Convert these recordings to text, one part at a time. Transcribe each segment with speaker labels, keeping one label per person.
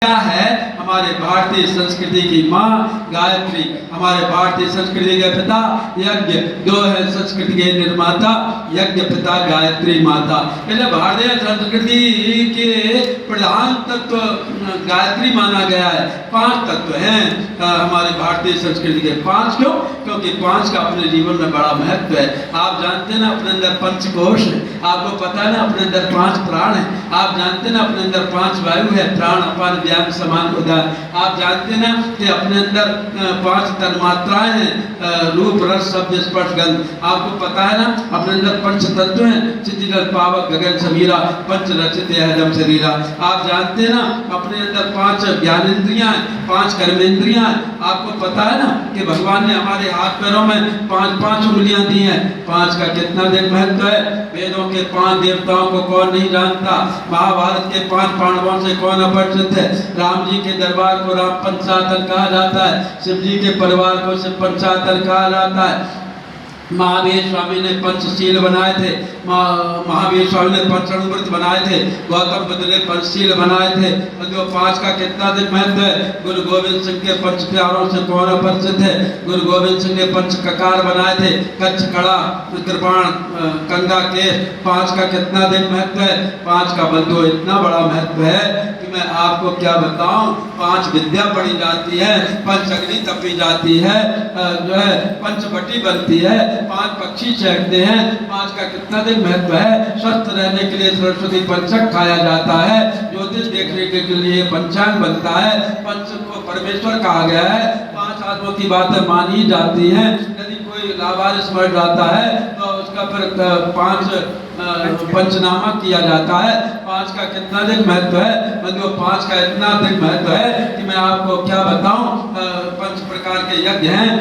Speaker 1: क्या है हमारे भारतीय संस्कृति की माँ गायत्री, हमारे भारतीय संस्कृति के पिता यज्ञ, दो है संस्कृति के निर्माता यज्ञ पिता गायत्री माता। इसलिए भारतीय संस्कृति के प्रधान तत्व गायत्री माना गया है। 5 तत्व हैं हमारे भारतीय संस्कृति के। 5 क्यों? क्योंकि 5 का अपने जीवन में बड़ा महत्व है। आप जानते हैं ना अपने अंदर पंचकोश है, आपको पता है ना अपने अंदर 5 प्राण है, आप जानते हैं ना अपने अंदर 5 वायु है, प्राण अपान व्यान समान उदान। आप जानते हैं ना कि अपने अंदर 5 तन्मात्राएं हैं, रूप रस शब्द स्पर्श गंध। आपको पता है ना अपने अंदर 5 तत्व हैं, चितिजल पावक गगन समीरा, पंच रचित हदम शरीरा। आप जानते हैं ना अपने अंदर 5 ज्ञानेंद्रियां हैं, 5 कर्मेंद्रियां हैं। आपको पता है ना कि भगवान ने हमारे हाथ पैरों में 5-5 उंगलियां दी हैं। 5 का कितना अधिक महत्व है। वेदों के 5 देवताओं को कौन नहीं जानता, महाभारत के 5 पांडवों से कौन अपरिचित है। राम जी के दरबार को राम पंचातन कहा जाता है, शिव जी के परिवार को शिव पंचातन कहा जाता है। महावीर स्वामी ने पंचशील बनाए थे, महावीर स्वामी ने पंचामृत बनाए थे, गौतम बुद्ध ने पंचशील बनाए थे। जो 5 का कितना अधिक महत्व है। गुरु गोविंद सिंह के 5 प्यारों से कौन अपरिचित है। गुरु गोविंद सिंह ने 5 ककार बनाए थे, कच्छ कड़ा कृपाण कंगा के। 5 का कितना अधिक महत्व है। 5 का बंधु इतना बड़ा महत्व है कि मैं आपको क्या बताऊं। 5 विद्या पढ़ी जाती है, 5 अग्नि तपी जाती है, जो है पंचवटी बनती है, 5 पक्षी चहकते हैं। 5 का कितना दिन महत्व है। स्वस्थ रहने के लिए सरस्वती पंचक खाया जाता है, ज्योतिष देखने के लिए पंचांग बनता है। पंच को परमेश्वर कहा गया है। 5 आत्मों की बातें मानी जाती हैं। यदि कोई लावारिस मर जाता है तो उसका फिर 5 पंचनामा किया जाता है। 5 का कितना अधिक महत्व है। मतलब 5 का इतना अधिक महत्व है कि मैं आपको क्या बताऊं। 5 प्रकार के यज्ञ हैं,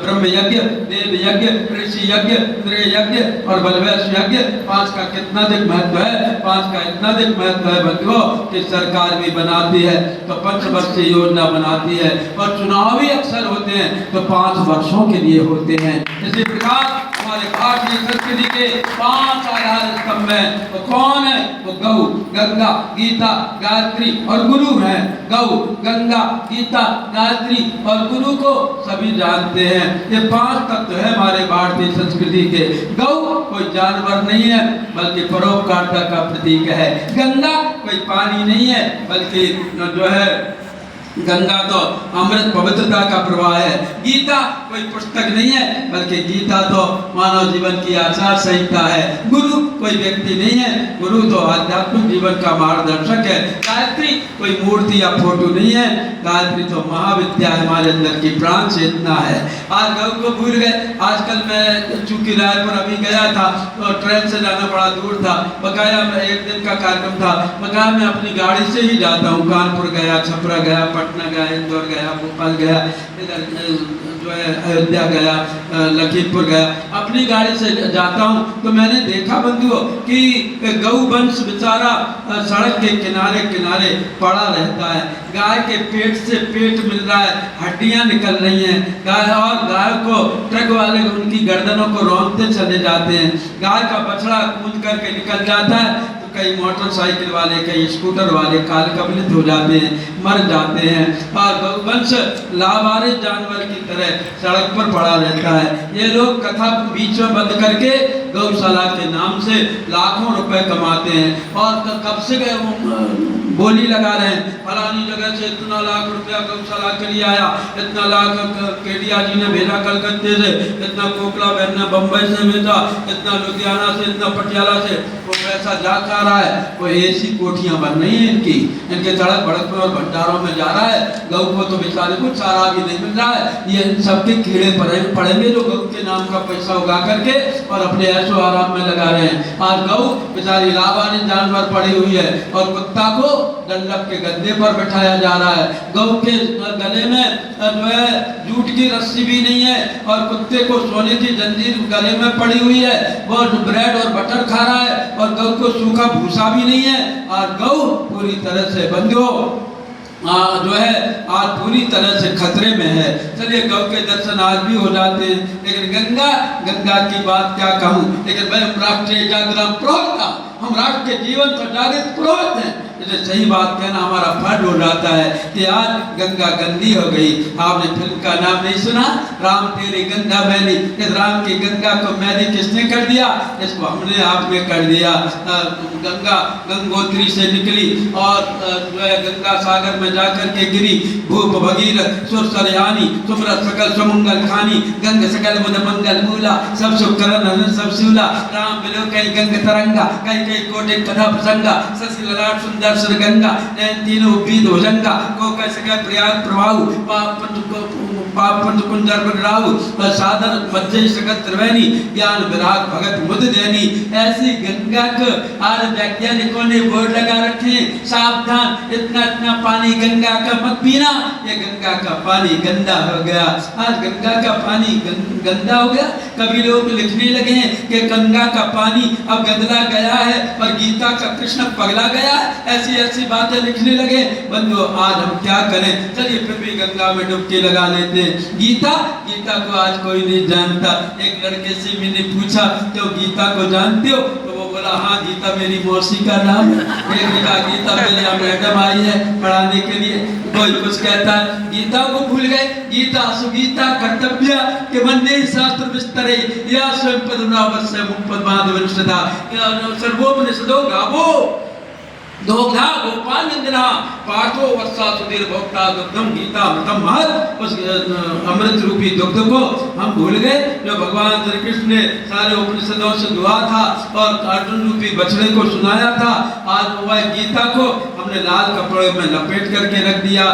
Speaker 1: ब्रह्म यज्ञ, देव यज्ञ, ऋषि यज्ञ, इंद्र यज्ञ और बलवैश यज्ञ। 5 का कितना अधिक महत्व है। 5 का इतना अधिक महत्व है बंधुओं कि सरकार भी बनाती है तो 5 वर्षीय योजना बनाती है, और चुनाव भी अक्सर होते हैं तो 5 वर्षों के लिए होते हैं। इसी प्रकार हमारे भारतीय संस्कृति के 5 आधार स्तंभ हैं। वो कौन है? वो गौ, गंगा, गीता, गायत्री और गुरु हैं। गौ, गंगा, गीता, गायत्री और गुरु को सभी जानते हैं। ये 5 तत्व है हमारे भारतीय संस्कृति के। गौ कोई जानवर नहीं है बल्कि परोपकारिता का प्रतीक है। गंगा कोई पानी नहीं है बल्कि जो है गंगा तो अमृत पवित्रता का प्रवाह है। गीता कोई पुस्तक नहीं है बल्कि गीता तो मानव जीवन की आचार संहिता है। गुरु कोई व्यक्ति नहीं है, गुरु तो आध्यात्मिक जीवन का मार्गदर्शक है। गायत्री कोई मूर्ति या फोटो नहीं है, गायत्री तो महाविद्या हमारे अंदर की प्राण चेतना है। आज गौ को भूल गए। आजकल मैं चूंकि रायपुर अभी गया था तो ट्रेन से जाना बड़ा दूर था, बकाया 1 दिन का कार्यक्रम था, बकाया मैं अपनी गाड़ी से ही जाता हूँ। कानपुर गया, छपरा गया, पटना गया, इंदौर गया, भोपाल गया, इधर जो है अयोध्या गया, लखीमपुर गया, अपनी गाड़ी से जाता हूँ। तो मैंने देखा बंधुओं कि गौ वंश बेचारा सड़क के किनारे किनारे पड़ा रहता है। गाय के पेट से पेट मिल रहा है, हड्डियां निकल रही हैं। गाय और गाय को ट्रक वाले उनकी गर्दनों को रौंदते चले जाते हैं। गाय का बछड़ा कूद करके निकल जाता है, कई मोटरसाइकिल वाले, कई स्कूटर वाले काल कबलित हो जाते हैं, मर जाते हैं। और गौवंश लावारिस जानवर की तरह सड़क पर पड़ा रहता है। ये लोग कथा बीच में बंद करके गौशाला के नाम से लाखों रुपए कमाते हैं और कब से बोली लगा रहे हैं, फलानी जगह से इतना लाख रुपया गौशाला के लिए आया, इतना लाख केडिया जी ने भेजा कलकत्ते से, इतना कोकला बहन ने बम्बई से भेजा, इतना लुधियाना से, इतना पटियाला से। वो पैसा जा खा रहा है, वो ऐसी कोठियां बन रही हैं इनके सड़क भड़क में और भंडारों में जा रहा है। गौ को तो बेचारे को चारा भी नहीं मिल रहा है। ये इन सबके कीड़े पड़ेंगे जो गौ के नाम का पैसा उगा करके और अपने ऐशो आराम में लगा रहे हैं। आज गौ बेचारी लावारिस जानवर पड़ी हुई है और कुत्ता को डंडक के गद्दे पर बिठाया जा रहा है। गौ के गले में जो है जूट की रस्सी भी नहीं है और कुत्ते को सोने की जंजीर गले में पड़ी हुई है। वो ब्रेड और बटर खा रहा है और गौ को सूखा भूसा भी नहीं है। और गौ पूरी तरह से बंधुओं जो है आज पूरी तरह से खतरे में है। चलिए गौ के दर्शन आज भी हो जाते हैं, लेकिन गंगा की बात क्या कहूँ। लेकिन मैं राष्ट्रीय जागरण प्रवक्ता हम राष्ट्र के जीवन पर जागृत पुरोहित हैं। जैसे सही बात कहना हमारा फर्ज हो जाता है कि आज गंगा गंदी हो गई। आपने फिल्म का नाम नहीं सुना, राम तेरी गंगा मैली? इस राम की गंगा को मैली किसने कर दिया? इसको हमने आपने कर दिया। गंगा गंगोत्री से निकली और जो है गंगा सागर में जाकर के गिरी। भूप भगीरथ सुर सरयानी सुमरत सकल सुमंगल खानी, गंग सकल मुद मंगल मूला, सब सुख करन हरन सब शिवला। राम बिलो कई गंग तरंगा, कई कई कोटि कथा प्रसंगा, शशि ललाट सुंदर सुर गंगा, नयन तीनों बीत भुजंगा, को कैसे प्रयाग प्रभाव, पाप पंच कुंजर बगड़ाऊ, साधन मज्जै सकत त्रिवेणी, ज्ञान विराग भगत मुद देनी। ऐसी गंगा को आज वैज्ञानिकों ने बोर्ड लगा रखे, सावधान इतना इतना पानी गंगा का मत पीना, ये गंगा का पानी गंदा हो गया। आज गंगा का पानी गंदा हो गया। कभी लोग लिखने लगे हैं कि गंगा का पानी अब गंदा गया है और गीता का कृष्ण पगला गया है। ऐसी ऐसी बातें लिखने लगे। बंधुओं आज हम क्या करें? चलिए फिर भी गंगा में डुबकी लगा लेते हैं। गीता को आज कोई नहीं जानता। एक लड़के से मैंने पूछा तो गीता को जानते हो? तो वो बोला हाँ गीता मेरी मौसी का नाम है। एक ने कहा गीता मेरी मैडम आई है पढ़ाने के लिए। कोई कुछ कहता है गीता को भूल गए। गीता सुगीता कर्तव्य के वंदे शास्त्र विस्तरे या स्वयं पद्मनाभस्य मुक्पद्माधवंशदा सर्वोपनिषदो गावो दोग्धा गोपाल नंदना पार्थो वर्षा सुधीर भोक्ता दुग्धम गीता अमृतम महत। उस अमृत रूपी दुग्ध को हम भूल गए जो भगवान श्री कृष्ण ने सारे उपनिषदों से दुआ था और अर्जुन रूपी बछड़े को सुनाया था। आज वह गीता को हमने लाल कपड़े में लपेट करके रख दिया।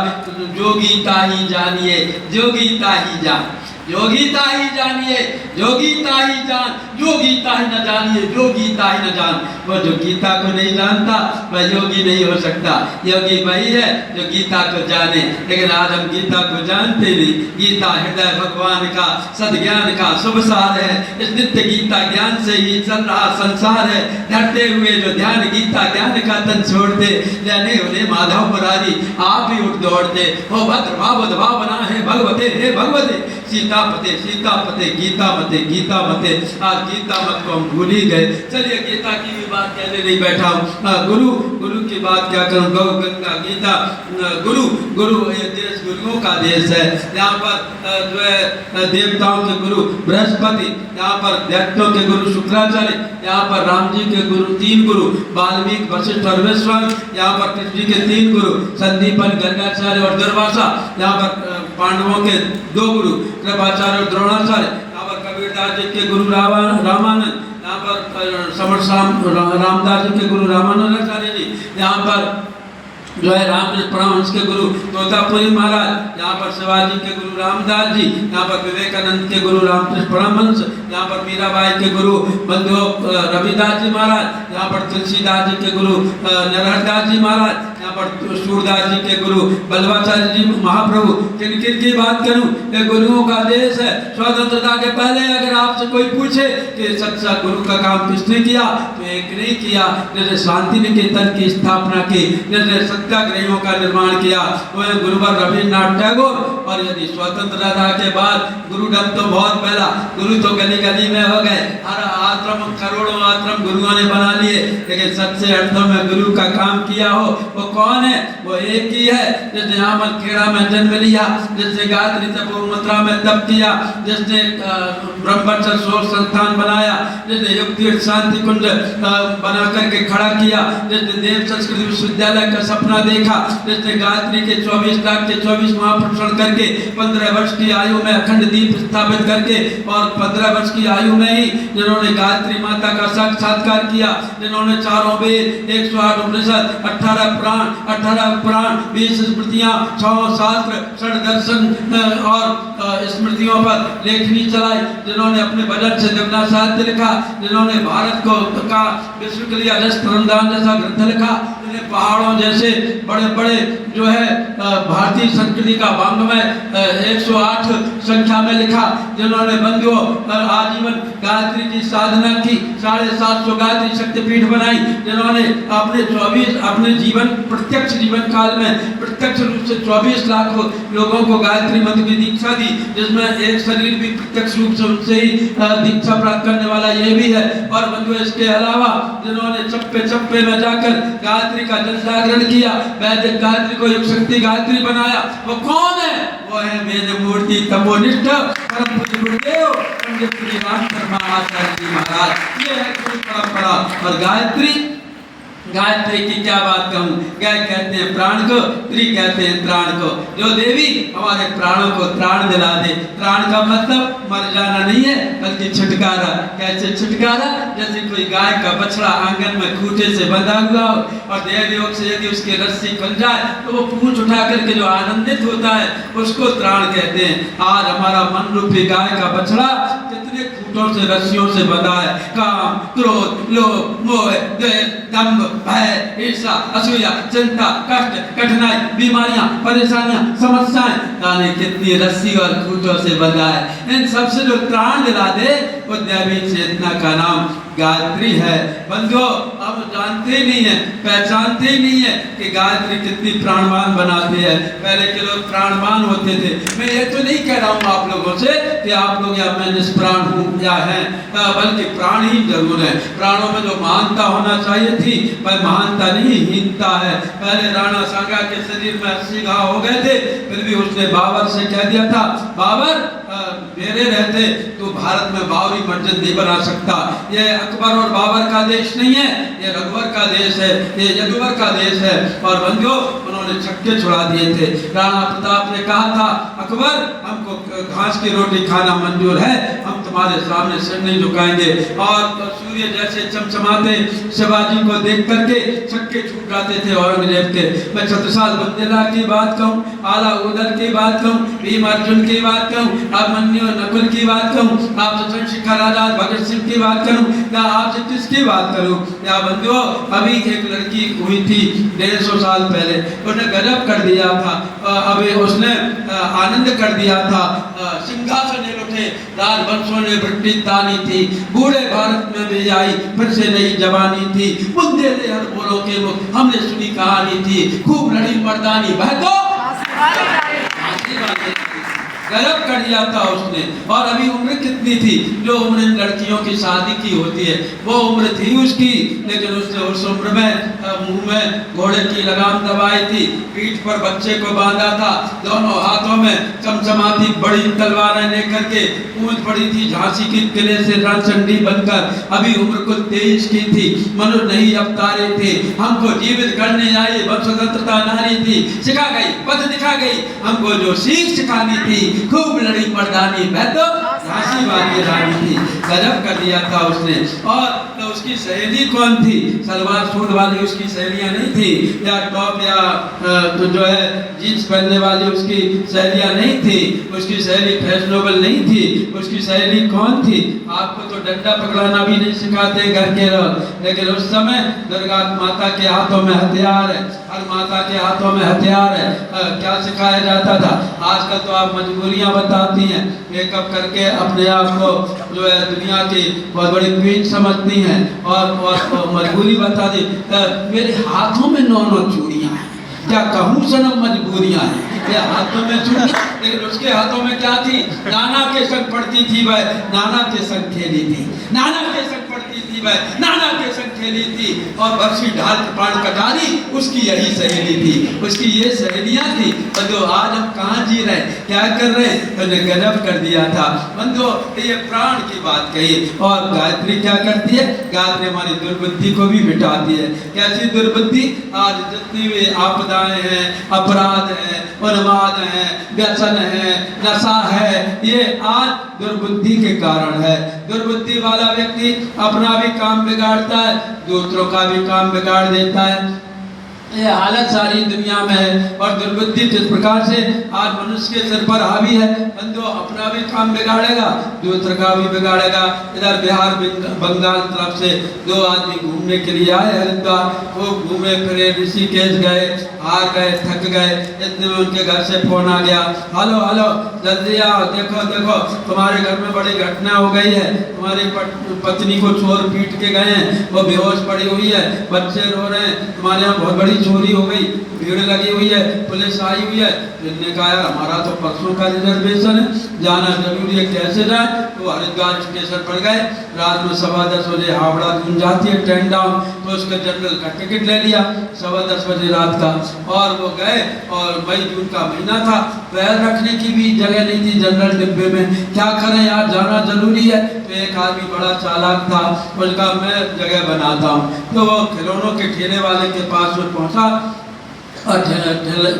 Speaker 1: जो गीता ही जानिए, जो गीता ही जान, जो गीता ही जानिए, जो गीता ही जान, जो गीता ही न जानिए, जो गीता ही न जान। वो जो गीता को नहीं जानता वह योगी नहीं हो सकता। योगी वही है जो गीता को जाने। लेकिन आज हम गीता को जानते नहीं। गीता हृदय भगवान का सद्ज्ञान का शुभ सार है। इस नित्य गीता ज्ञान से ही चल रहा संसार है। डरते हुए जो ध्यान गीता ज्ञान का तन छोड़ते, जाने उन्हें माधव मुरारी आप ही उठ दौड़ते। हो भद्र भाव भावना है भगवते हे भगवते, सीतापते सीतापते गीता मते गीता मते। आज गीता मत को हम भूल ही गए। चलिए गीता की भी बात कहने नहीं बैठा हूँ। गुरु गुरु की बात क्या करूँ? गौ गंगा गीता गुरु गुरु ये देश गुरुओं का देश है। यहाँ पर जो है देवताओं के गुरु बृहस्पति, यहाँ पर दैत्यों के गुरु शुक्राचार्य, यहाँ पर राम जी के गुरु 3 गुरु वाल्मीकि वशिष्ठ और विश्वामित्र, यहाँ पर कृष्ण जी के 3 गुरु संदीपन गर्गाचार्य और दुर्वासा, यहाँ पर पांडवों के 2 गुरु कृपाचार्य और द्रोणाचार्य, यहाँ पर कबीरदास जी के गुरु रामानंद, यहाँ पर समर रामदास जी के गुरु रामानंदाचार्य जी, यहाँ पर जो है रामकृष्ण परमहंस के गुरु तोतापुरी महाराज, यहाँ पर शिवाजी के गुरु रामदास जी, यहाँ पर विवेकानंद के गुरु रामकृष्ण परमहंस, यहाँ पर मीराबाई के गुरु बंधु रविदास जी महाराज, यहाँ पर तुलसीदास जी के गुरु नरहरदास जी महाराज, यहाँ पर सूरदास जी के गुरु बल्लभाचार्य जी महाप्रभु। किन किन की बात करूं? ये गुरुओं का देश है। स्वतंत्रता के पहले अगर आपसे कोई पूछे कि सच्चा गुरु का काम किसने किया, तो एक नहीं किया जिसने शांति निकेतन की स्थापना की, जिसने सत्याग्रहियों का निर्माण किया, वो है गुरुवर रविन्द्रनाथ टैगोर। और यदि स्वतंत्रता के बाद गुरुडम तो बहुत पहला, गुरु तो गली गली में हो गए, हर आश्रम करोड़ों आश्रम गुरुओं ने बना लिए, लेकिन सच्चे अर्थों में गुरु का काम किया हो वो कौन है? वो एक ही है जिसने आमल खेड़ा में जन्म लिया, जिसने गायत्री तपोमुद्रा में तप किया, जिसने ब्रह्मचर्य शोध संस्थान बनाया, जिसने युक्ति शांति कुंज बना करके खड़ा किया, जिसने देव संस्कृत विश्वविद्यालय का सपना देखा, जिसने गायत्री के 24 लाख के 24 महाप्रसारण करके 15 वर्ष की आयु में अखंड दीप स्थापित करके और 15 वर्ष की आयु में ही जिन्होंने गायत्री माता का साक्षात्कार किया, जिन्होंने 4 वेद 108 उपनिषद 18 पुराण 20 स्मृतियां 6 शास्त्र 6 दर्शन और स्मृतियों पर लेखनी चलाई, जिन्होंने अपने बजट से देवना साहित्य लिखा, जिन्होंने भारत को विश्व के लिए अजस्त्र अनुदान जैसा ग्रंथ लिखा, पहाड़ों जैसे बड़े बड़े जो है भारतीय संस्कृति का वाङ्मय 108 संख्या में लिखा, जिन्होंने बंधुओं आजीवन गायत्री की साधना की, 750 गायत्री शक्तिपीठ बनाई, जिन्होंने अपने जीवन प्रत्यक्ष जीवन काल में प्रत्यक्ष रूप से 24 लाख लोगों को गायत्री मंत्र की दीक्षा दी, जिसमें एक शरीर भी प्रत्यक्ष रूप से उनसे ही दीक्षा प्राप्त करने वाला ये भी है। और बंधुओं इसके अलावा जिन्होंने चप्पे चप्पे में जाकर गायत्री का जन जागरण किया, वैदिक गायत्री को एक शक्ति गायत्री बनाया, वो कौन है? वो है वेद मूर्ति तपोनिष्ठ परम पूज्य गुरुदेव पंडित श्रीराम शर्मा आचार्य जी महाराज। ये है गुरु परंपरा। और गायत्री की क्या बात कहूँ, गाय कहते हैं प्राण को, त्रि कहते हैं त्राण को। जो देवी हमारे प्राणों को त्राण दिला दे। त्राण का मतलब मर जाना नहीं है, बल्कि छुटकारा। कैसे छुटकारा? जैसे कोई गाय का बछड़ा आंगन में खूंटे से बंधा हुआ हो और देव योग से यदि उसकी रस्सी खुल जाए तो वो पूंछ उठा करके जो आनंदित होता है उसको त्राण कहते हैं। आज हमारा मन रूपी गाय का बछड़ा कितने खूंटों से रस्सियों से बंधा है। काम, क्रोध, लोभ, मोह, द्वेष, दंभ, भय, ईर्ष्या, असूया, चिंता, कष्ट, कठिनाई, बीमारियां, परेशानियां, समस्याएं, जाने कितनी रस्सी और खूंटों से बंधा है। इन सबसे जो त्राण दिला दे वो दैवी चेतना का नाम गायत्री है। बंधुओं अब जानते ही नहीं है, पहचानते ही नहीं है कि गायत्री कितनी प्राणवान बनाती है। पहले के लोग प्राणवान होते थे। मैं ये तो नहीं कह रहा हूँ आप लोगों से कि आप लोग या मैं निष्प्राण हूँ या है, बल्कि प्राण ही जरूर है। प्राणों में जो महानता होना चाहिए थी पर महानता नहीं, हीनता है। पहले राणा सांगा के शरीर में 80 घाव हो गए थे, फिर भी उसने बाबर से कह दिया था, बाबर मेरे रहते तो भारत में बाबरी मस्जिद नहीं बना सकता। ये अकबर और बाबर का देश नहीं है, ये रघुवर का देश है, ये यदुवर का देश है। और बंधुओं उन्होंने छक्के छुड़ा दिए थे। राणा प्रताप ने कहा था, अकबर हमको घास की रोटी खाना मंजूर है, हम तुम्हारे सामने सिर नहीं झुकाएंगे। और सूर्य जैसे चमचमाते शिवाजी को देख करके छक्के छूट जाते थे औरंगजेब के। मैं छत्रसाल बुंदेला की बात कहूँ, आला उदल की बात कहूँ, भीम अर्जुन की बात कहूँ, अभिमन्यु नकुल की बात कहूँ, आपसे चंद्रशेखर आजाद भगत सिंह की बात करूँ, या आपसे किसकी बात करूँ? या बंधुओं अभी एक लड़की हुई थी 150 साल पहले, उसने गजब कर दिया था। अभी उसने आनंद कर दिया था। सिंहासन ने उठे, राजवंशों ने वृत्ति तानी थी, बूढ़े भारत में भी आई फिर से नई जवानी थी। बुंदे थे हर बोलों के मुख, हमने सुनी कहानी थी, खूब लड़ी मर्दानी वह तो गजब कर दिया था उसने। और अभी उम्र कितनी थी? जो उम्र इन लड़कियों की शादी की होती है वो उम्र थी उसकी, लेकिन उसने उस उम्र में मुंह में घोड़े की लगाम दबाई थी, पीठ पर बच्चे को बांधा था, दोनों हाथों में चमचमाती बड़ी तलवारें लेकर के कूद पड़ी थी झांसी के किले से रणचंडी बनकर। अभी उम्र को 23 की थी, मनुष्य नहीं अवतारे थे, हमको जीवित करने आई स्वतंत्रता नारी थी, सिखा गई पथ दिखा गई, हमको जो सीख सिखानी थी, खूब लड़ी मर्दानी, मैं तो झांसी वाली रानी थी। गजब कर दिया था उसने। और तो उसकी सहेली कौन थी? सलवार सूट वाली उसकी सहेलियां नहीं थी, या टॉप या तो जो है जीन्स पहनने वाली उसकी सहेलियां नहीं थी, उसकी सहेली फैशनेबल नहीं थी। उसकी सहेली कौन थी? आपको तो डंडा पकड़ाना भी नहीं सिखाते घर के लोग, लेकिन उस समय दुर्गा माता के हाथों में हथियार है, हर माता के हाथों में हथियार है। क्या सिखाया जाता था? आजकल तो आप मजबूरियां बताती हैं, मेकअप करके अपने आप को जो है दुनिया की बहुत बड़ी क्वीन समझती हैं और मजबूरी बता दी। मेरे हाथों में 9 चूड़ियां हैं, क्या कहूँ सनम मजबूरियां हैं। मेरे हाथों में चूड़ियां, लेकिन उसके हाथों में क्या थी? नाना के संग पढ़ती थी वह, नाना के संग खेली थी, नाना के संग पढ़ती थी वह, नाना के संग खेली थी। और बरसी ढाल पान कटारी उसकी यही सहेली थी, उसकी ये सहेलियां थी। बंधु आज हम कहाँ जी रहे, क्या कर रहे हैं? तो ने गजब कर दिया था। बंधु ये प्राण की बात कही। और गायत्री क्या करती है? गायत्री हमारी दुर्बुद्धि को भी मिटाती है। कैसी दुर्बुद्धि? आज जितनी भी आपदाएं हैं, अपराध है, उन्माद है, व्यसन है, नशा है, ये आज दुर्बुद्धि के कारण है। दुर्बुद्धि वाला व्यक्ति अपना भी काम बिगाड़ता है, दूसरों का भी काम बिगाड़ देता है। ये हालत सारी दुनिया में है। और दुर्बुद्धि जिस प्रकार से आज मनुष्य के सिर पर हावी है, बंदो अपना भी काम बिगाड़ेगा, दूसरे का भी बिगाड़ेगा। इधर बिहार बंगाल तरफ से 2 आदमी घूमने के लिए आए हरिद्वार, खूब घूमे फिरे, ऋषिकेश गए, हार गए, थक गए। इतने में उनके घर से फोन आ गया, हेलो हेलो जल्दी आओ, देखो देखो तुम्हारे घर में बड़ी घटना हो गई है, तुम्हारी पत्नी को चोर पीट के गए हैं, वो बेहोश पड़ी हुई है, बच्चे रो रहे हैं, तुम्हारे यहाँ बहुत बड़ी चोरी हो गई, भीड़ लगी हुई है, पुलिस आई हुई है। इनने कहा यार हमारा तो परसों का रिजर्वेशन है, जाना जरूरी है, कैसे जाए? तो हरिद्वार स्टेशन पर गए, रात में 10:15 बजे हावड़ा दून जाती है ट्रेन डाउन, तो उसके जनरल का टिकट ले लिया 10:15 बजे रात का, और वो गए। और मई जून का महीना था, पैर रखने की भी जगह नहीं थी जनरल डिब्बे में, क्या करें यार, जाना जरूरी है। तो एक आदमी बड़ा चालाक था, उसका मैं जगह बनाता हूँ, तो वो खिलौनों के ठेले वाले के पास में पहुंचा और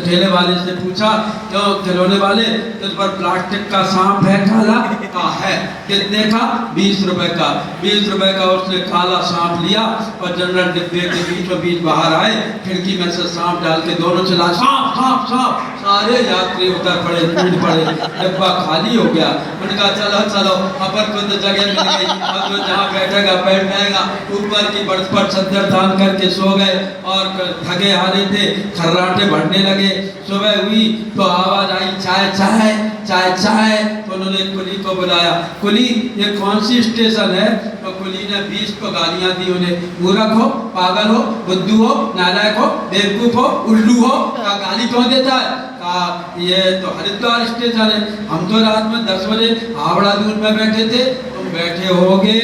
Speaker 1: ठेले वाले से पूछा, क्यों खिलौने वाले, इस पर प्लास्टिक का सांप है काला? का है। कितने का? 20 रुपए का। 20 रुपए का उसने काला सांप लिया और जनरल डिब्बे के बीचों बीच बाहर आए, खिड़की में से सांप डाल के दोनों चला, सांप सांप सांप। सारे यात्री उतर पड़े, टूट पड़े, डिब्बा खाली हो गया। उनका चलो चलो अपन को तो जगह मिल गई, अब तो जहाँ बैठेगा बैठ जाएगा। ऊपर की बर्थ पर चद्दर तान करके सो गए और थके हारे थे, खर्राटे बढ़ने लगे। सुबह हुई तो आवाज आई, चाय चाय चाय चाय। तो उन्होंने कुली को बुलाया, कुली ये कौन सी स्टेशन है? तो कुली ने 20 को गालियां दी उन्हें, मूर्ख हो, पागल हो, बुद्धू हो, नालायक हो, बेवकूफ हो, उल्लू हो। का गाली कौन देता है? कहा ये तो हरिद्वार स्टेशन है, हम तो रात में 10 बजे हावड़ा दून में बैठे थे, तुम बैठे होगे,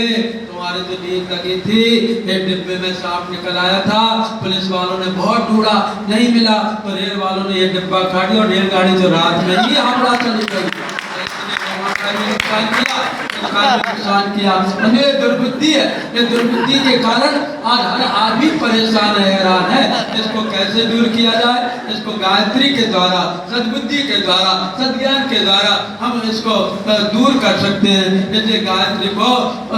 Speaker 1: तुम्हारे तो नींद लगी थी, एक डिब्बे में सांप निकल आया था, पुलिस वालों ने बहुत ढूंढा, नहीं मिला, तो रेल वालों ने ये डिब्बा काटी और रेलगाड़ी तो रात में ही हावड़ा चली गई। नुकसान किया। ये दुर्बुद्धि है, ये दुर्बुद्धि के कारण आज हर आदमी परेशान है, हैरान है। इसको कैसे दूर किया जाए? इसको गायत्री के द्वारा, सद्बुद्धि के द्वारा, सद्ज्ञान के द्वारा हम इसको दूर कर सकते हैं। इसलिए गायत्री को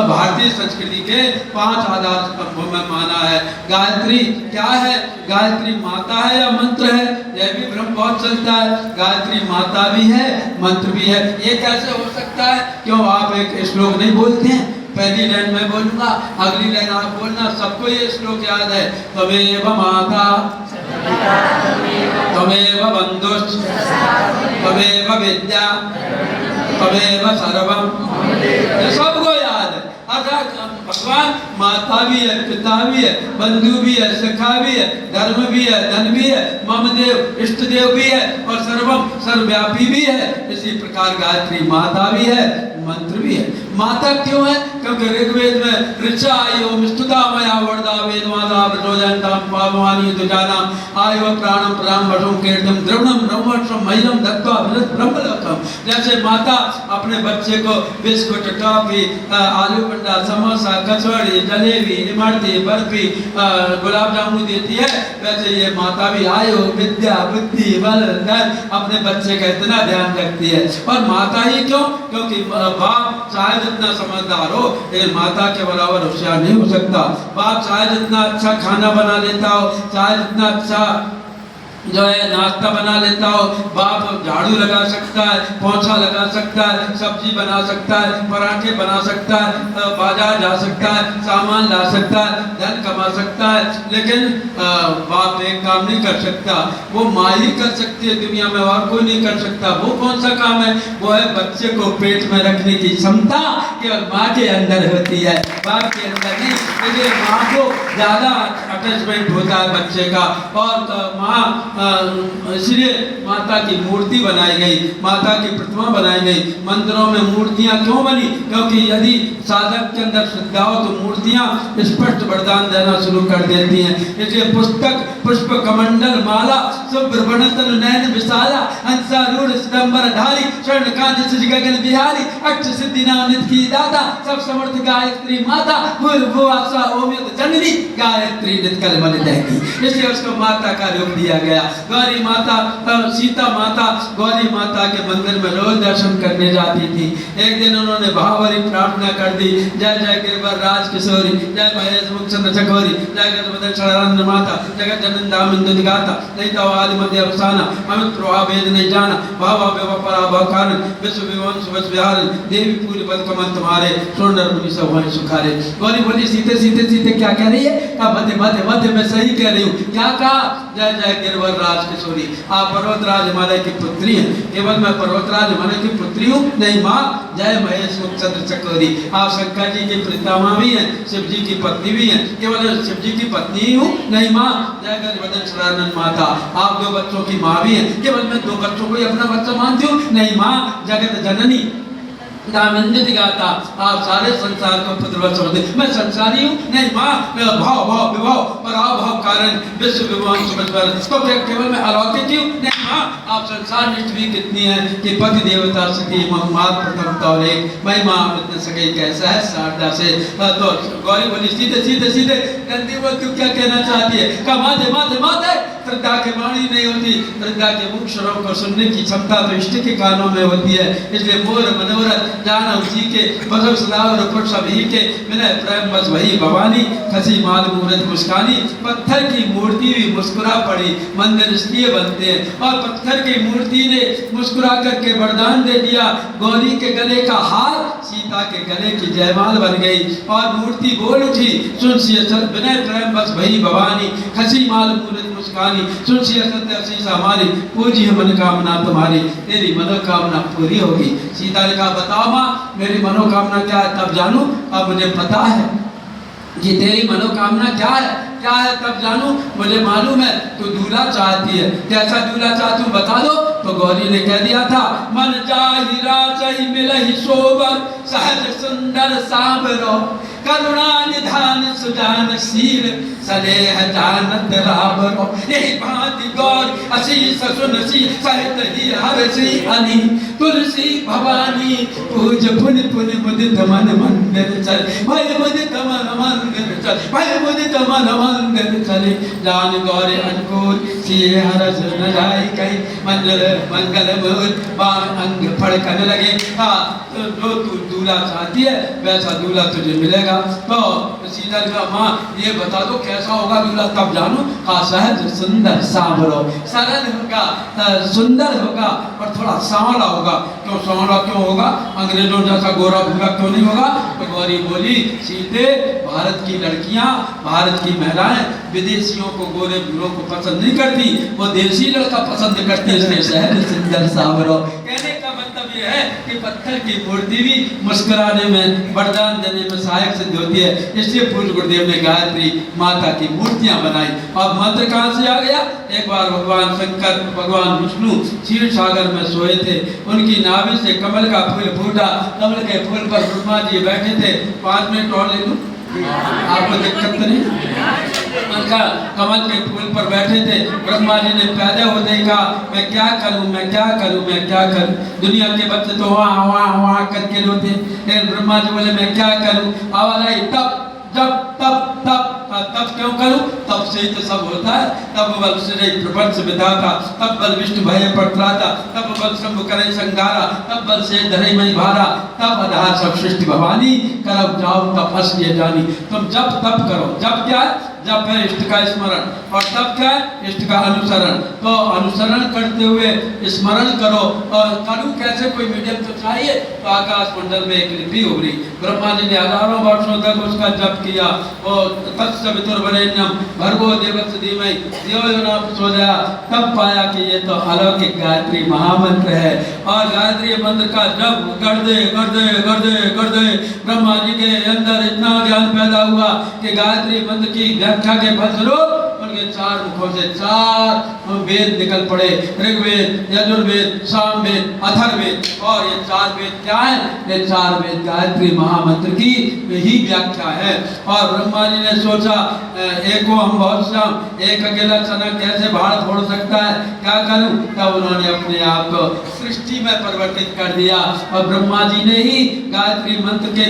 Speaker 1: भारतीय संस्कृति के 5 आधार स्तंभों में माना है। गायत्री क्या है? गायत्री माता है या मंत्र है? यह भी भ्रम बहुत चलता है। गायत्री माता भी है, मंत्र भी है। ये कैसे हो सकता है? क्यों आप एक श्लोक नहीं बोलते हैं? पहली लाइन मैं बोलूंगा, अगली लाइन आप बोलना, सबको ये श्लोक याद है। त्वमेव माता त्वमेव बंधुश्च त्वमेव विद्या त्वमेव सर्वम, ये सबको याद है। अर्थात भगवान माता भी है, पिता भी है, बंधु भी है, सखा भी है, धर्म भी है, धन भी है, मम देव इष्ट देव भी है, और सर्वम सर्वव्यापी भी है। इसी प्रकार गायत्री माता भी है, मंत्र भी है। माता क्यों है? क्योंकि ऋग्वेद में ऋचा एवं स्तुता मया वर्धा वेदमाता प्रचोदयन्तां पावमानि दुजानां आयु प्राणम प्राण वशम कीर्तम द्रवणम ब्रह्मवर्षम महिरम दत्वा ब्रह्मलोकम। जैसे माता अपने बच्चे को बिस्कुट, टॉफी, आलू बंडा, समोसा, कचौड़ी, जलेबी, इमरती, बर्फी, गुलाब जामुन देती है, वैसे ये माता भी आयु विद्या बुद्धि बल धन अपने बच्चे का इतना ध्यान रखती है। और माता ही क्यों? क्योंकि बाप चाहे जितना समझदार हो, लेकिन माता के बराबर होशियार नहीं हो सकता। बाप चाहे जितना अच्छा खाना बना लेता हो, चाहे जितना अच्छा जो है नाश्ता बना लेता हो, बाप झाड़ू लगा सकता है, पोंछा लगा सकता है, सब्जी बना सकता है, पराठे बना सकता है, बाजार जा सकता है, सामान ला सकता है, धन कमा सकता है, लेकिन बाप एक काम नहीं कर सकता, वो माँ ही कर सकती है दुनिया में, और कोई नहीं कर सकता। वो कौन सा काम है? वो है बच्चे को पेट में रखने की क्षमता केवल माँ के अंदर होती है, बाप के अंदर नहीं। इसलिए माँ को ज्यादा अटैचमेंट होता है बच्चे का। और माँ इसलिए माता की मूर्ति बनाई गई, माता की प्रतिमा बनाई गई। मंदिरों में मूर्तियां क्यों बनी? क्योंकि यदि साधक के अंदर श्रद्धा हो तो मूर्तियां स्पष्ट वरदान देना शुरू कर देती हैं। इसलिए पुस्तक, पुष्प, कमंडल, माला, सुब्रमण्यतन नयन विशाला, हंसारूढ़ सिदंबर धारी, स्वर्ण कांति सज गगन बिहारी, अष्ट सिद्धि नाम निधि की दाता, सब समर्थ गायत्री माता, भूर्भुवः स्वः ओम जननी गायत्री नित्य कलमल दहती। इसलिए उसको माता का रूप दिया गया। गया। गौरी माता सीता माता गौरी माता के मंदिर में रोज दर्शन करने जाती थी। एक दिन उन्होंने भावभरी प्रार्थना कर दी, जय जय गिरवर राज किशोरी, जय महेश मुख चंद्र चकोरी, जय गजबदन शरणानंद माता, जगत जनन दामिंद दिगाता, नहीं तो आदि मध्य अवसाना, अमित प्रभा वेद नहीं जाना, भाव भाव पराभव कारण, विश्व विवन सुबस विहार, देवी पूरी पद कमल तुम्हारे, सुंदर मुनि सब वहीं सुखारे। गौरी बोली सीते सीते सीते क्या कह रही है? कहा मध्य मध्य मध्य मैं सही कह रही हूँ। क्या कहा? जय जय गिरवर राज किशोरी, आप पर्वतराज हिमालय की पुत्री हैं। केवल मैं पर्वतराज हिमालय की पुत्री हूँ? नहीं माँ, जय महेश मुख चंद्र चकोरी, आप शंकर जी की पितामह भी हैं, शिव जी की पत्नी भी हैं। केवल शिव जी की पत्नी ही हूँ? नहीं माँ, जय गजबदन शरणानंद माता, आप 2 बच्चों की माँ भी हैं। केवल मैं 2 बच्चों को ही अपना बच्चा मानती हूँ? नहीं माँ, जगत जननी दामिंद गाता, आप सारे संसार को पुत्रवत समझते। मैं संसारी हूँ? नहीं माँ, मैं भाव भाव विभाव पराव भाव कारण विश्व विमान समझकर, तो क्या केवल मैं अलौकिक हूँ? नहीं माँ, आप संसार निष्ठ भी कितनी है कि पति देवता सती मात प्रथम तौले, मैं माँ इतने सके कैसा है शारदा से। तो गौरी बोली सीधे सीधे सीधे, नंदी बोल तू क्या कहना चाहती है? कहा माते माते माते, श्रद्धा के वाणी नहीं होती, श्रद्धा के मुख स्वरों को सुनने की क्षमता तो इष्ट के कानों में होती है। इसलिए मोर मनोरथ जानो जी के, बसव सदावर पुरुष सभी के, विनय प्रेम बस वही भवानी, खसी माल मूरत मुस्कानी। पत्थर की मूर्ति भी मुस्कुरा पड़ी, मंदिर इसलिए बनते हैं। और पत्थर की मूर्ति ने मुस्कुरा करके वरदान दे दिया, गौरी के गले का हार सीता के गले की जयमाल बन गई। और मूर्ति बोल उठी, सुन सिय विनय प्रेम बस वही भवानी, खसी माल मूरत मुस्कानी, सुन सिय सत्य असीस हमारी, पूजी है मनोकामना तुम्हारी, तेरी मनोकामना पूरी होगी। सीता ने कहा बताओ माँ मेरी मनोकामना क्या है? तब जानू, अब मुझे पता है कि तेरी मनोकामना क्या है। क्या है तब जानू, मुझे मालूम है तू दूल्हा चाहती है। कैसा दूल्हा चाहती हूँ बता दो। तो गौरी ने कह दिया था, मन जाहि राजहि मिलहि शोभन, सहज सुंदर सांवरो, करुणा निधान सुजान शील, सनेह जानत रावरो। यही भांति गौर असीस सुनसी, सहित ही हरसी अनी, तुलसी भवानी पूज पुन पुन मुदित मन मंदिर चल, भय मुदित मन मंदिर चल, भय मुदित मन मंदिर चले। जान गौर अनुकूल सिए हरस न जाय कहीं, मंगल मंगल मोर बाण अंग फड़कन लगे। हाँ, तो जो तू दूल्हा चाहती है वैसा दूल्हा तुझे मिलेगा। तो सीता ने कहा माँ ये बता दो कैसा होगा दूल्हा तब जानू। कहा सहज सुंदर सांवरो, सरल होगा, सुंदर होगा और थोड़ा सांवला होगा। क्यों सांवला क्यों होगा? अंग्रेजों जैसा गोरा भूरा क्यों नहीं होगा? तो गौरी बोली सीते, भारत की लड़कियां, भारत की महिलाएं विदेशियों को गोरे भूरों को पसंद नहीं करती, वो देसी लड़का पसंद करती है। इसलिए सहज सुंदर सांवरो कहने का मतलब ये है कि पत्थर की मूर्ति भी मुस्कुराने में, वरदान देने में सहायक सिद्ध होती है। इसलिए पूज्य गुरुदेव ने गायत्री माता की मूर्तियां बनाई। अब मंत्र कहाँ से आ गया? एक बार भगवान शंकर भगवान विष्णु क्षीर सागर में सोए थे, उनकी नाभि से कमल का फूल फूटा। कमल के फूल पर ब्रह्मा जी बैठे थे। 5 मिनट और ले लूं, आपको दिक्कत नहीं? उनका कमल के फूल पर बैठे थे। ब्रह्मा जी ने पैदा होते ही कहा मैं क्या करूं, मैं क्या करूं, मैं क्या करूं। दुनिया के बच्चे तो वहाँ वहाँ वहाँ करके रोते, लेकिन ब्रह्मा जी बोले मैं क्या करूं। आवाज आई तब, जब तब तब तब क्यों करूं? तब से ही तो सब होता है। तब बल श्री प्रपंच विधाता, तब बल विष्णु भय पड़त्राता, तब बल शंभु करे संगारा, तब बल से धरे मई भारा, तब आधार सब सृष्टि भवानी, करब जाओ तब असलिए जानी। तुम जब तब करो। जब क्या है? जब है इष्ट का स्मरण, और तब क्या है? इष्ट का अनुसरण। तो अनुसरण करते हुए स्मरण करो। और करूं कैसे? कोई मीडियम तो चाहिए। तो आकाश मंडल में एक लिपि उभरी, ब्रह्मा जी ने हजारों वर्षों तक उसका जप किया। और तत्सवितुर्वरेण्यम भर्गो देवस्य धीमहि धियो यो न प्रचोदयात्। तब पाया कि ये तो अलौकिक गायत्री महामंत्र है। और गायत्री मंत्र का जप करते करते करते करते ब्रह्मा जी के अंदर इतना ज्ञान पैदा हुआ कि गायत्री मंत्र की व्याख्या के फलस्वरूप उनके 4 मुखों से 4 वेद निकल पड़े, ऋग्वेद, यजुर्वेद, सामवेद, अथर्ववेद। और ये 4 वेद क्या है? ये 4 वेद गायत्री महामंत्र की ही व्याख्या है। और ब्रह्मा जी ने सोचा एको हम बहुत श्याम, एक अकेला चना कैसे भाड़ फोड़ सकता है, क्या करूं? तब उन्होंने अपने आप को सृष्टि में परिवर्तित कर दिया। और ब्रह्मा जी ने ही गायत्री मंत्र के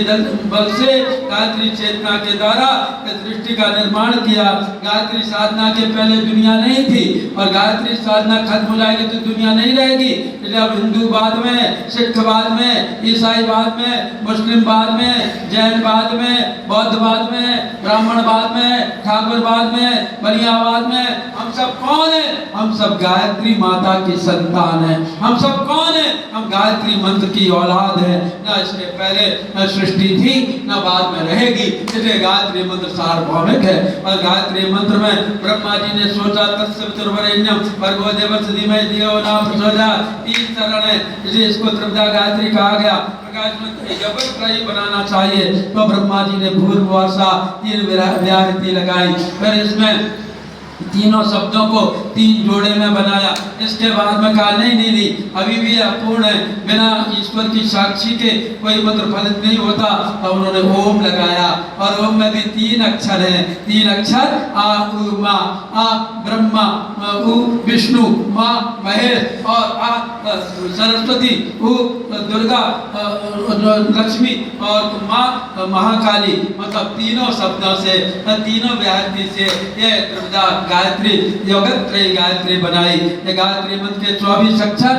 Speaker 1: बल से, गायत्री चेतना के द्वारा सृष्टि का निर्माण किया। गायत्री साधना साधना के पहले दुनिया नहीं थी, और गायत्री साधना खत्म हो जाएगी तो दुनिया नहीं रहेगी। जब हिंदू बाद में, सिख बाद में, ईसाई बाद में, मुस्लिम बाद में, जैन बाद में, बौद्ध बाद में, ब्राह्मण बाद में, ठाकुर बाद में, बलिया बाद में, हम सब कौन है? हम सब गायत्री माता की संतान है। हम सब कौन है? हम गायत्री मंत्र की औलाद है। ना इसके पहले सृष्टि थी, ना बाद में रहेगी। इसलिए गायत्री मंत्र सार्वभौमिक है। और गायत्री मंत्र में ब्रह्मा जी ने सोचा तत्सवितुर्वरेण्यम भर्गो देवस्य धीमहि धियो यो नः प्रचोदयात्, 3 चरण है, इसलिए इसको त्रिपदा गायत्री कहा गया। प्रकाश में जबरदस्ती बनाना चाहिए तो ब्रह्मा जी ने भूर्भुवः 3 व्याहृति लगाई, फिर इसमें तीनों शब्दों को 3 जोड़े में बनाया। इसके बाद में कहा नहीं, अभी भी अपूर्ण है, बिना ईश्वर की साक्षी के कोई मंत्र फलित नहीं होता। तो उन्होंने ओम लगाया, और ओम में भी 3 अक्षर हैं। 3 अक्षर आ उ मा। आ ब्रह्मा, उ विष्णु, मा महेश, और आ सरस्वती, उ दुर्गा लक्ष्मी, और माँ महाकाली। मतलब तीनों शब्दों से, तीनों व्याहृति से ये त्रिपदा गायत्री योगत्रयी गायत्री बनाई। ये गायत्री मंत्र के 24 अक्षर,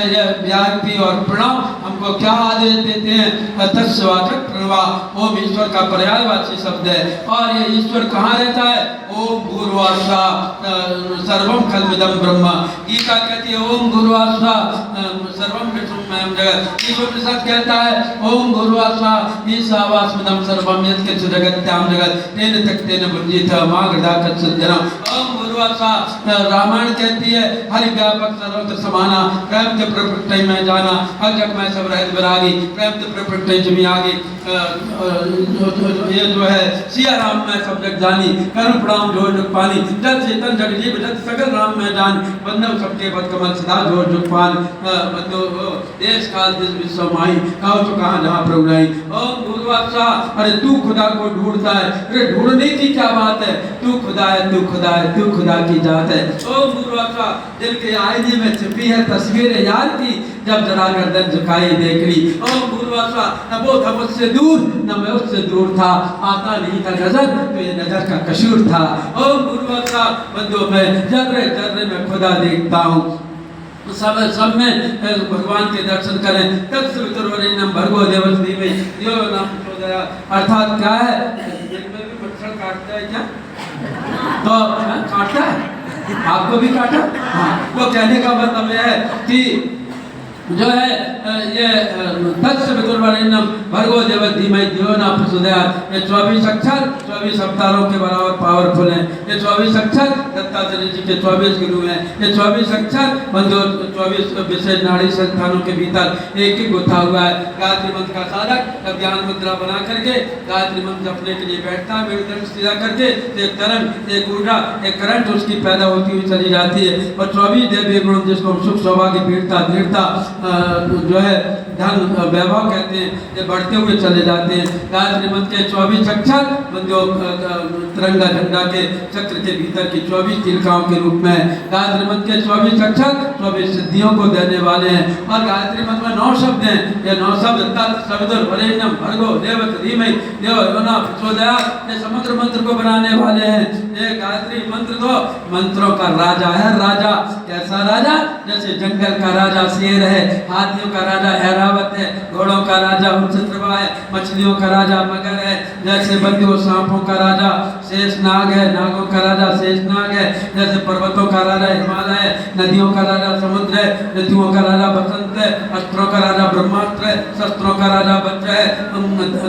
Speaker 1: ये व्याहृति और प्रणव हमको क्या आदेश देते हैं? तत्सवाचक प्रणव, ओम ईश्वर का पर्यायवाची शब्द है। और ये ईश्वर कहाँ रहता है? ओम भूर्भुवः स्वः सर्वम खल्विदं ब्रह्म। गीता कहती है ओम भूर्भुवः स्वः सर्वम विष्णुमयं जगत्। ईश्वर कहता है ओम भूर्भुवः स्वः ईशावास्यमिदं सर्वम यत्किंचित् जगत्यां जगत् तेन त्यक्तेन भुञ्जीत मा गृधा कश्चित् जनः। ओम भूर्भुवः स्वः रामायण कहती है हरि व्यापक सर्वत्र समाना, प्रेम ते प्रपट्टै में जाना, अजग में सब रहत विरागी, प्रेम ते प्रपट्टै जमी आगे। ये जो है सिया राम में सब जग जानी, करुण प्रणाम जोर जुग पानी, जल चेतन जग जीव जत सकल राम में जान, बंधव सबके पद कमल सदा जोर जुग पान, बंधो देश काल देश विश्व माही, कहो तो कहाँ जहाँ प्रभु नहीं। ओम भूर्भुवः स्वः। अरे तू खुदा को ढूंढता है, अरे ढूंढने की क्या बात है? तू खुदा है, तू खुदा है, तू खुदा की जात है। ओम भूर्भुवः स्वः। दिल के आईने में छिपी है तस्वीर यार की, जब जरा गर्दन झुकाई देख ली। ओम भूर्भुवः स्वः। न वो था मुझसे दूर, न मैं उससे दूर था, आता नहीं था नजर तो ये नजर का कसूर था। ओम भूर्भुवः स्वः। बंदो मैं जर्रे जर्रे में खुदा देखता हूँ, सब में भगवान के दर्शन करें। तत्सवितुर्वरेण्यं भर्गो देवस्य धीमहि धियो यो नः प्रचोदयात्। अर्थात क्या है? दिल में भी मच्छर काटता है क्या? तो काटता है, आपको भी काटा? हाँ। तो कहने का मतलब यह है कि जो है ये तत्सवितुर्वरेण्यं भर्गो देवस्य धीमहि धियो यो नः प्रचोदयात्। ये 24 अक्षर 24 अवतारों के बराबर पावरफुल हैं। ये 24 अक्षर दत्तात्रेय जी के 24 गुरु हैं। ये 24 अक्षर बंधु 24 विशेष नाड़ी संस्थानों के भीतर एक एक गुथा हुआ है। गायत्री मंत्र का साधक ध्यान मुद्रा बना करके गायत्री मंत्र जपने के लिए बैठता है, मेरुदंड सीधा करके एक तरंग, एक ऊर्जा, एक करंट उसकी पैदा होती हुई चली जाती है। और 24 देवी गुण जिसको सुख सौभाग्य वीरता दृढ़ता जो है धन वैभव कहते हैं, ये बढ़ते हुए चले जाते हैं। गायत्री मंत्र के 24 अक्षर बंधु तिरंगा झंडा के चक्र के भीतर की 24 तिलकाओं के रूप में। गायत्री मंत्र के 24 अक्षर 24 सिद्धियों को देने वाले हैं। और गायत्री मंत्र में 9 शब्द हैं। ये 9 शब्द तत्सवितुर्वरेण्यं भर्गो देवस्य धीमहि धियो यो नः प्रचोदयात्। ये समग्र मंत्र को बनाने वाले हैं। ये गायत्री मंत्र तो मंत्रों का राजा है। राजा कैसा राजा? जैसे जंगल का राजा शेर है, हाथियों का राजा ऐरावत है, घोड़ों का राजा उच्चश्रवा है, मछलियों का राजा मगर है, जैसे बंदियों सांपों का राजा शेषनाग है, नागों का राजा शेषनाग है, जैसे पर्वतों का राजा हिमालय है, नदियों का राजा समुद्र है, ऋतुओं का राजा बसंत है, अस्त्रों का राजा ब्रह्मास्त्र है, शस्त्रों का राजा वज्र है,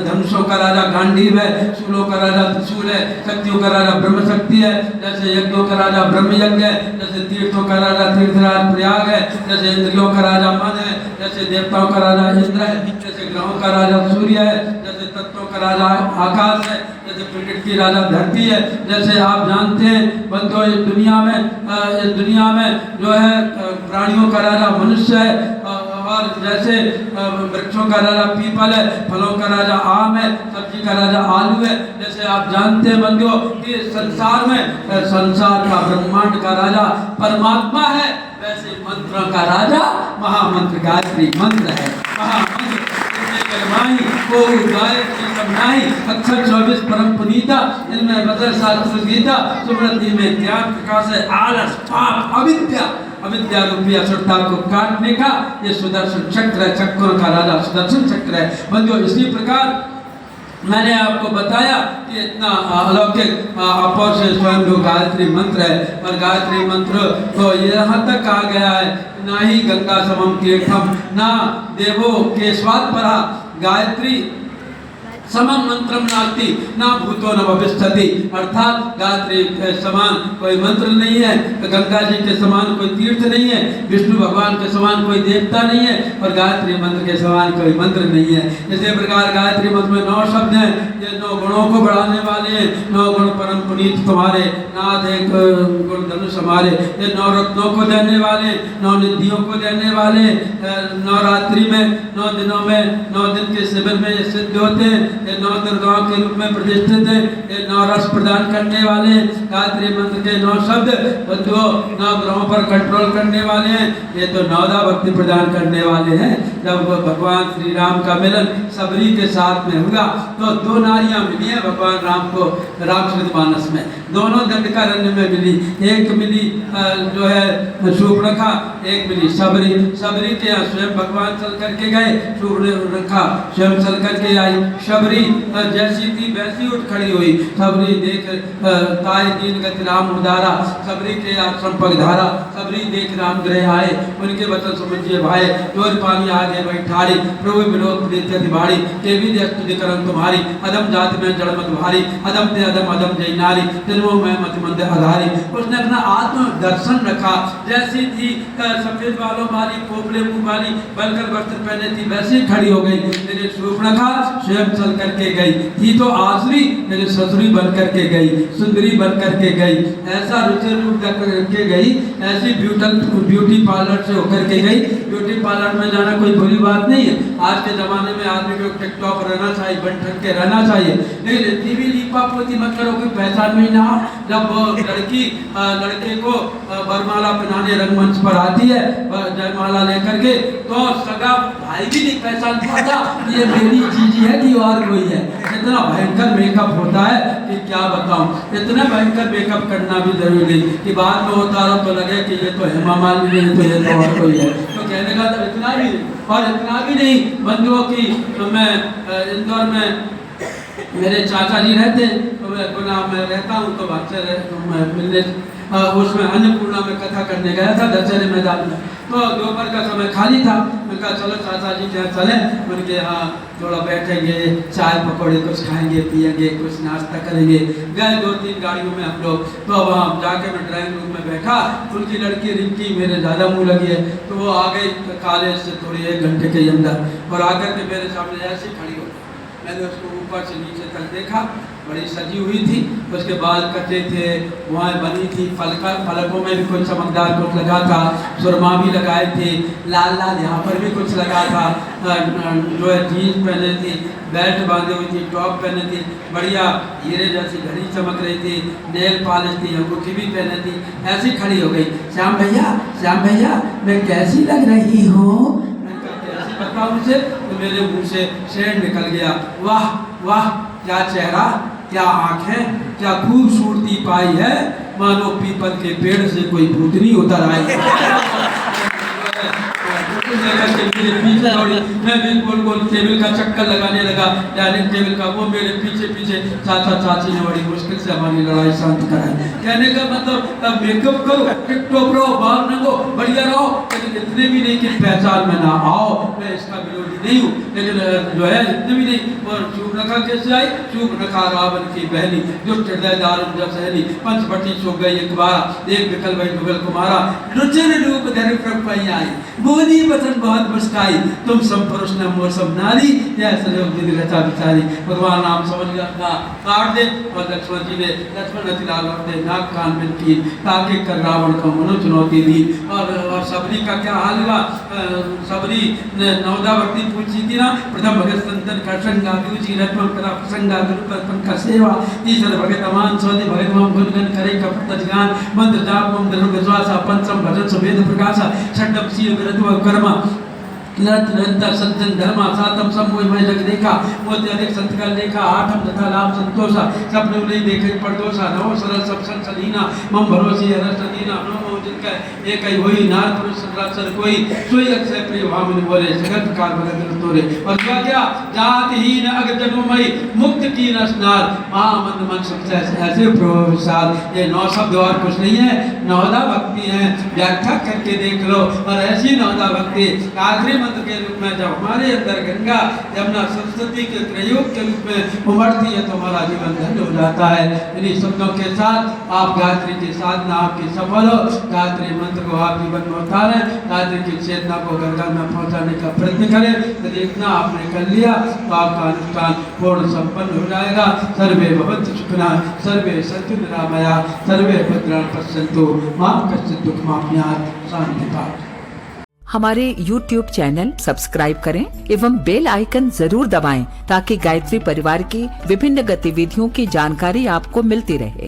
Speaker 1: धनुषों का राजा गांडीव है, शूलों का राजा त्रिशूल है, शक्तियों का राजा ब्रह्म शक्ति है, जैसे यज्ञों का राजा ब्रह्म यज्ञ है, जैसे तीर्थों का राजा तीर्थराज प्रयाग है, जैसे इंद्रियों का राजा मन है, जैसे देवताओं का राजा इंद्र है, जैसे ग्रहों का राजा सूर्य है, जैसे तत्वों का राजा आकाश है, जैसे प्रकृति की राजा धरती है। जैसे आप जानते हैं बंधुओं इस दुनिया में जो है प्राणियों का राजा मनुष्य है, और जैसे वृक्षों का राजा पीपल है, फलों का राजा आम है, सब्जी का राजा आलू है। जैसे आप जानते हैं बंधुओं कि संसार में संसार का ब्रह्मांड का राजा परमात्मा है, वैसे मंत्रों का राजा महामंत्र गायत्री मंत्र है। महामंत्र माही को गायत्री समनाही अक्षर 24 परम पुनीता इनमें बदल शास्त्र गीता सुमृति में ज्ञान प्रकाश है आलस पाप अविद्या रूपी असुरता को काटने का ये सुदर्शन चक्र है, चक्रों का राजा सुदर्शन चक्र है। बंधुओं इसी प्रकार मैंने आपको बताया कि इतना अलौकिक अपर से स्वयं जो गायत्री मंत्र है और गायत्री मंत्र तो यहाँ तक कहा गया है ना ही गंगा समम तीर्थम ना देवो के स्वाद परा गायत्री समम मंत्रम नास्ति ना भूतो न भविष्यति अर्थात गायत्री के समान कोई मंत्र नहीं है, गंगा जी के समान कोई तीर्थ नहीं है, विष्णु भगवान के समान कोई देवता नहीं है और गायत्री मंत्र के समान कोई मंत्र नहीं है। इसी प्रकार गायत्री मंत्र में 9 शब्द हैं, ये 9 गुणों को बढ़ाने वाले हैं। 9 गुण परम पुनीत तुम्हारे नाथ एक गुण धनुष हमारे, ये 9 रत्नों को देने वाले, 9 निधियों को देने वाले, नवरात्रि में 9 दिनों में 9 दिन के शिविर में ये सिद्ध होते हैं, ये 9 दुर्गाओं के रूप में प्रतिष्ठित है, ये 9 रस प्रदान करने वाले गायत्री मंत्र के 9 शब्द बंधुओं 9 ग्रहों पर कंट्रोल करने वाले हैं। ये तो 9दा भक्ति प्रदान करने वाले हैं। जब भगवान श्री राम का मिलन सबरी के साथ में हुआ तो 2 नारियां मिली हैं भगवान राम को रामचरितमानस में, दोनों दंडकारण्य में मिली। एक मिली जो है शूर्पणखा, एक मिली सबरी। सबरी के यहाँ स्वयं भगवान चल करके गए, शूर्पणखा स्वयं चल करके आई। सबरी जैसी थी वैसी उठ खड़ी हुई। सबरी देख ताय दीन गति राम उदारा, सबरी के आश्रम पगधारा। सबरी देख राम गृह आए, उनके वचन समझिए भाई, जोर पानी आगे बैठाड़ी, प्रभु विनोद प्रीति अति भारी, के भी स्तुति करम तुम्हारी, अदम जाति में जड़ मत भारी, अदम ते अदम अदम जय नारी, जन्मों में मत मंद आधारी। उसने अपना आत्म दर्शन रखा, जैसी थी सफेद बालों वाली, पोपले मुंह वाली, बलकर वस्त्र पहने थी वैसी खड़ी हो गई। लेकिन शूर्पणखा स्वयं चल करके गई, थी तो आसुरी लेकिन ससुरी बन करके गई, सुंदरी बन करके गई, ऐसा रुचि रूप करके गई, ऐसी ब्यूटी पार्लर से होकर के गई। ब्यूटी पार्लर में जाना कोई बुरी बात नहीं है, आज के जमाने में आदमी को टिकटॉक रहना चाहिए, बन ठन के रहना चाहिए, लेकिन इतनी भी लीपा पोती मत करो कोई पहचान में ना। जब लड़की लड़के को वरमाला पहनाने रंगमंच पर आती है जयमाला लेकर के, तो सगा भाई भी नहीं पहचान पाता ये मेरी जीजी है कि और कोई है। इतना भयंकर मेकअप होता है कि क्या बताऊं, इतना भयंकर मेकअप करना भी जरूरी कि बाद में होता रहो तो लगे कि ये तो हेमा मालिनी है, तो ये तो और कोई है। तो कहने का तो इतना भी और इतना भी नहीं बंधुओं की। तो मैं इंदौर में मेरे चाचा जी रहते, तो मैं गुना में रहता हूँ, तो बादशाह मिलने उसमें अन्नपूर्णा में कथा करने गया था दशहरे मैदान में। तो दोपहर का समय खाली था, मैं कहा चलो चाचा जी क्या चले, उनके यहाँ थोड़ा बैठेंगे, चाय पकौड़े कुछ खाएंगे पिएंगे, कुछ नाश्ता करेंगे। गए 2-3 गाड़ियों में हम लोग, तो वहाँ जाके मैं ड्राइंग रूम में बैठा, उनकी लड़की रिंकी मेरे ज़्यादा मुँह लगी है, तो वो आ गई कॉलेज से थोड़ी 1 घंटे के अंदर और आकर के मेरे सामने ऐसी खड़ी हो। मैंने उसको ऊपर से नीचे तक देखा, बड़ी सजी हुई थी, उसके बाल कटे थे, वहाँ बनी थी, पलकों में भी कुछ चमकदार कुछ लगा था, सुरमा भी लगाए थे, लाल लाल यहाँ पर भी कुछ लगा था, जो है जीन्स पहने थी, बेल्ट बांधे हुई थी, टॉप पहने थी, बढ़िया हीरे जैसी घड़ी चमक रही थी, नेल पॉलिश थी, अंगूठी भी पहने थी, ऐसी खड़ी हो गई। श्याम भैया मैं कैसी लग रही हूँ? बताओ मुझे, तो मेरे मुंह से शेर निकल गया, वाह वाह क्या चेहरा, क्या आंखें, क्या खूबसूरती पाई है, मानो पीपल के पेड़ से कोई भूतनी उतर आई। मेरे पीछे दौड़ी, मैं भी गोल टेबल का चक्कर लगाने लगा, डाइनिंग टेबल का, वो मेरे पीछे चाचा चाची ने बड़ी मुश्किल से हमारी लड़ाई शांत कराई। कहने का मतलब मेकअप करो, टिकटॉक रहो, बाल रंगो, बढ़िया रहो, लेकिन इतने भी नहीं कि पहचान में ना आओ। मैं इसका विरोधी नहीं हूँ, लेकिन जो है इतने भी नहीं। और शूर्पणखा कैसे आई? शूर्पणखा रावण की बहनी, दुष्ट हृदय दारुण जब सहनी, पंचवटी सो गई एक बारा, एक विकल भाई दुगल कुमारा, रुचिर रूप धर प्रपई आई, बोली वचन बहुत मुस्काई, तुम सब पुरुष न मोर सब नारी, यह संयोग विधि रचा बिचारी। भगवान राम समझ गया काट दे, और लक्ष्मण जी ने लक्ष्मण अतिलाल अपने नाक कान में की, ताकि कर रावण को मनो चुनौती दी। और सबरी का क्या हाल हुआ? सबरी ने 9दा भक्ति पूछी थी ना, प्रथम भगत संतन कर्षंगा गुरुजी रत्न करा प्रसंगा गुरु पर का सेवा, तीसर भगत अमान चौथे भगत मम गुणगन करे कपट ज्ञान, मंत्र जाप मम दृढ़ विश्वासा, पंचम भजन सुवेद प्रकाशा, छठम सीय विरत कर्मा, निरंतर सज्जन धर्मा सातम समूह जग देखा मोति अधिक संतकल लेखा आठम तथा लाभ संतोषा सपने नहीं देखे परदोषा नवो सरल सब संसदीना मम भरोसी रसदीना नमो जिनका एक ही होई नार पुरुष सर कोई सोई अक्षय प्रिय भामिन बोले जगत काल भगत तोरे और क्या जातिहीन अगजनुमय मुक्त की नस्नार महामंद मन सक्सेस ऐसे प्रभु विशाल। ये 9 शब्द और कुछ नहीं है, 9दा भक्ति है, व्याख्या करके देख लो। और ऐसी 9दा भक्ति आखिरी मंत्र के रूप में जब हमारे अंदर गंगा यमुना सरस्वती के प्रयोग के रूप में उमड़ती है तो हमारा जीवन धन्य हो जाता है। इन्हीं शब्दों के साथ आप गायत्री की साधना आपकी सफल हो, गायत्री मंत्र को आप जीवन में उतारें, गायत्री की चेतना को घर घर में पहुंचाने का प्रयत्न करें। यदि इतना आपने कर लिया तो आपका अनुष्ठान पूर्ण संपन्न हो जाएगा। सर्वे भवन्तु सुखिनः, सर्वे सन्तु निरामया, सर्वे भद्राणि पश्यन्तु मा कश्चित् दुःखमाप्नुयात्। शांति पाठ।
Speaker 2: हमारे YouTube चैनल सब्सक्राइब करें एवं बेल आइकन जरूर दबाएं ताकि गायत्री परिवार की विभिन्न गतिविधियों की जानकारी आपको मिलती रहे।